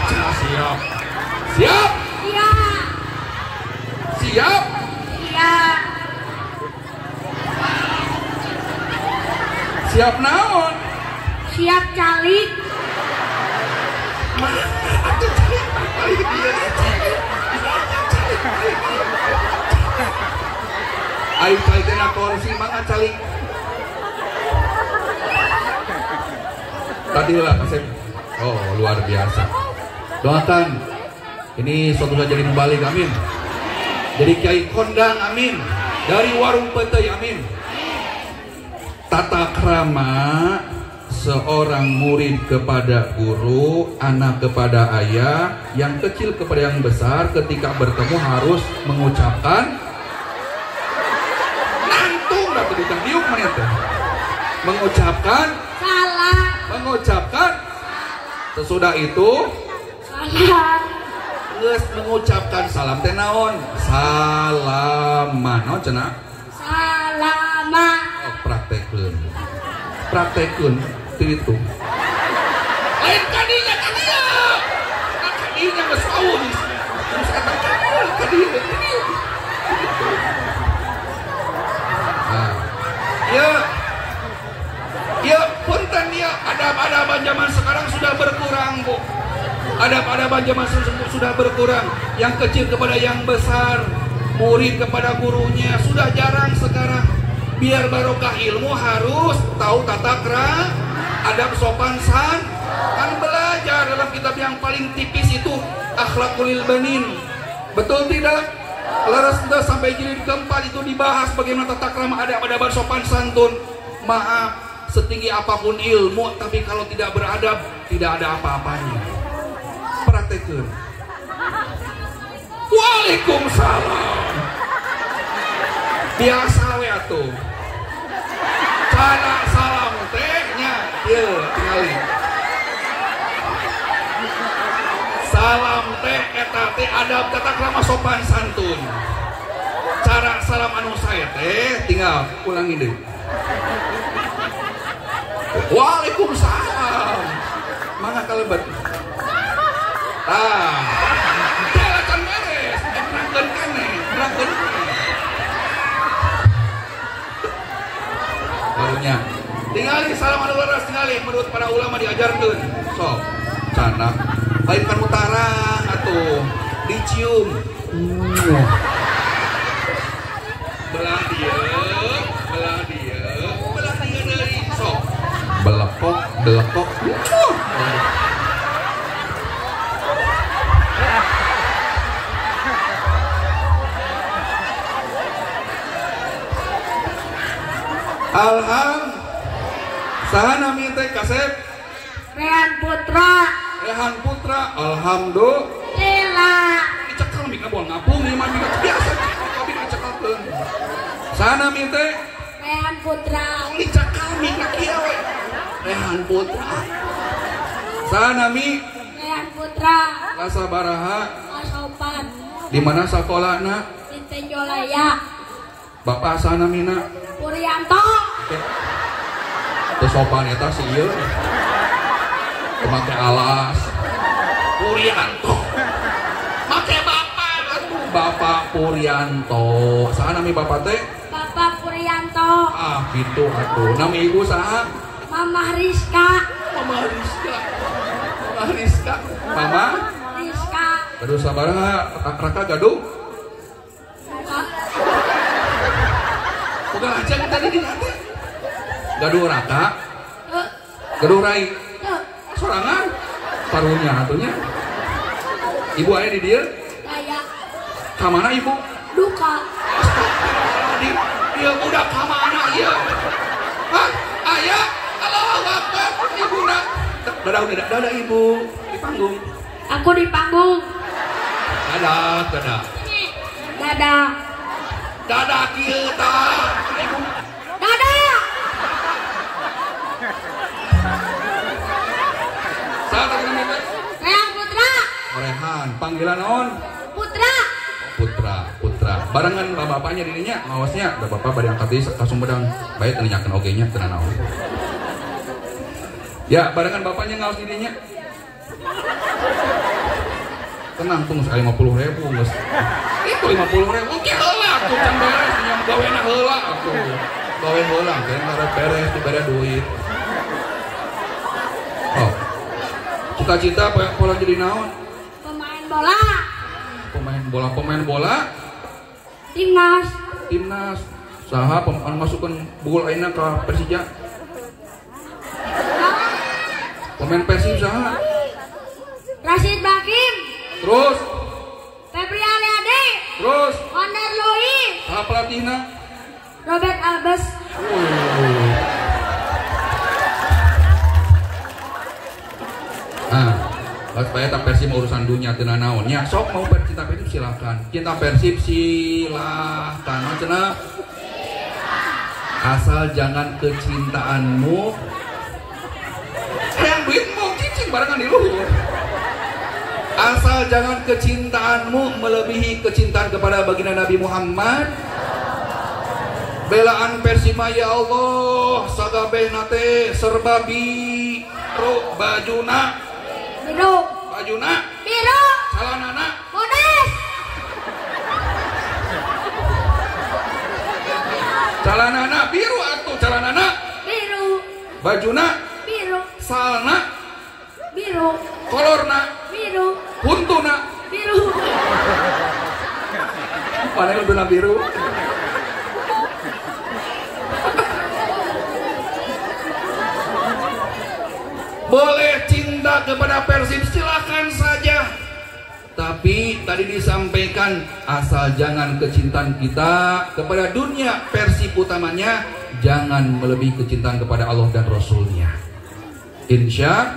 Siap. Siap. Iya. Siap. Iya. Siap naon? Siap calik. Ayo calik teh korsi mangga calik. Tadi lah Kasep. Oh luar biasa. Doakan ini suatu saat jadi kembali, amin. Jadi kiai kondang, amin. Dari warung petei, amin. Tata krama seorang murid kepada guru, anak kepada ayah, yang kecil kepada yang besar, ketika bertemu harus mengucapkan nantung atau diuk menit. Mengucapkan Salam. mengucapkan sesudah itu Salam. geus mengucapkan salam teh naon? Salaman. Naon cenah? Salama. Oh, praktekeun teu itu. Lain kadinya kadinya. Kadinya geus saun. Terus eta kadinya. Nah. Ya, punten ya, adab-adaban zaman sekarang sudah berkurang, Bu. Adab-adaban zaman sudah berkurang. Yang kecil kepada yang besar, murid kepada gurunya sudah jarang sekarang. Biar barokah ilmu harus tahu tata krama, adab sopan san. Kan belajar dalam kitab yang paling tipis itu Akhlaqul Banin. Betul tidak? Laras sampai jilid keempat itu dibahas bagaimana tata krama, adab-adaban sopan santun. Maaf, setinggi apapun ilmu, tapi kalau tidak beradab, tidak ada apa-apanya. Praktekeun. Waalaikumsalam. Biasa we atuh. Cara salam tehnya, ieu tingali. Salam teh eta teh adab tata krama sopan santun. Cara salam anu sae teh tinggal ulangi deui. Waalaikumsalam. Mangga kalebat. Tah. Jalakan beres. Nerangkeun keneh, nerangkeun. Barunya. Tingali salam anu leres tingali menurut para ulama diajarkeun. Sok, canak. Lain kan utarang atuh. Dicium. Belah dia deui. Sok. Belepok. Alham. Saha nami teh Kasep? Rehan Putra. Rehan Putra. Alhamdulillah. Dicekal mika boal ngapung ieu mah biasa. Tapi dicekalkeun. Saha nami teh? Rehan Putra. Dicekal mika kieu we. Rehan Putra. Saha nami? Rehan Putra. Lasa baraha. Asopan. Di mana sakolana? Di Tenjolaya. Bapak saha namina? Puryanto. Teu sopan eta si ieu. Make alas. Puryanto. Make bapak atuh. Bapak Puryanto. Saha nami bapak teh? Bapak Puryanto. Ah, gitu atuh. Nami ibu saha? Mama Rizka. Mama Rizka. Mama? Rizka. Gaduh sabaraha? Raka gaduh? Bukan aja kita di hati. Gaduh Raka. Gaduh Rai. Sorangan. Parunya atunya. Ibu aya di dieu? Daya. Kamana ibu? Duka. Dia budak kamana ieu? Hah? Aya? Allahu Akbar. Ibuna. Dadah ibu di panggung. Aku di panggung. Dadah. Dadah kieu tah. Dadah. Saha tadi namanya? Rehan Putra. Rehan, panggilan naon? Putra. Putra. Barengan bapaknya dirinya, ngawasnya. Da bapak bari angkat deui ka Sumedang. Bae teu nyakeun oge nya teu naon. Ya, barengan bapaknya ngawas dirinya. Tenang tuh, sekali 50.000 nges. Itu 50.000, oke heula tuh can beres, yang gawena heula tuh. Gawe heula, kan ngarep beres, dibere duit. Oh, cita-cita pola jadi naon? Pemain bola. Pemain bola. Timnas. Saha masukkan bugul aina ke Persija? Pemain Persib saha? Rashid Bakim. Terus Febri Aryadi. Terus Wonder Louis. saha pelatihna? Robert Albers. Supaya tak Persib urusan dunia tina naonnya. Sok mau cinta Persib silakan. Cinta Persib silakan. Cenah. Asal jangan kecintaanmu yang duitmu cicing barengan di luhur. Asal jangan kecintaanmu melebihi kecintaan kepada baginda Nabi Muhammad. Belaan Persima ya Allah sagabeh nate serba biru bajuna biru calanana Modes. calanana biru atuh calanana Biru. bajuna Biru. salna Biru. kolorna Biru. huntuna Biru. mana huntuna biru. Boleh cinta kepada Persib silakan saja. Tapi tadi disampaikan asal jangan kecintaan kita kepada dunia Persib utamanya jangan melebihi kecintaan kepada Allah dan Rasulnya. Insya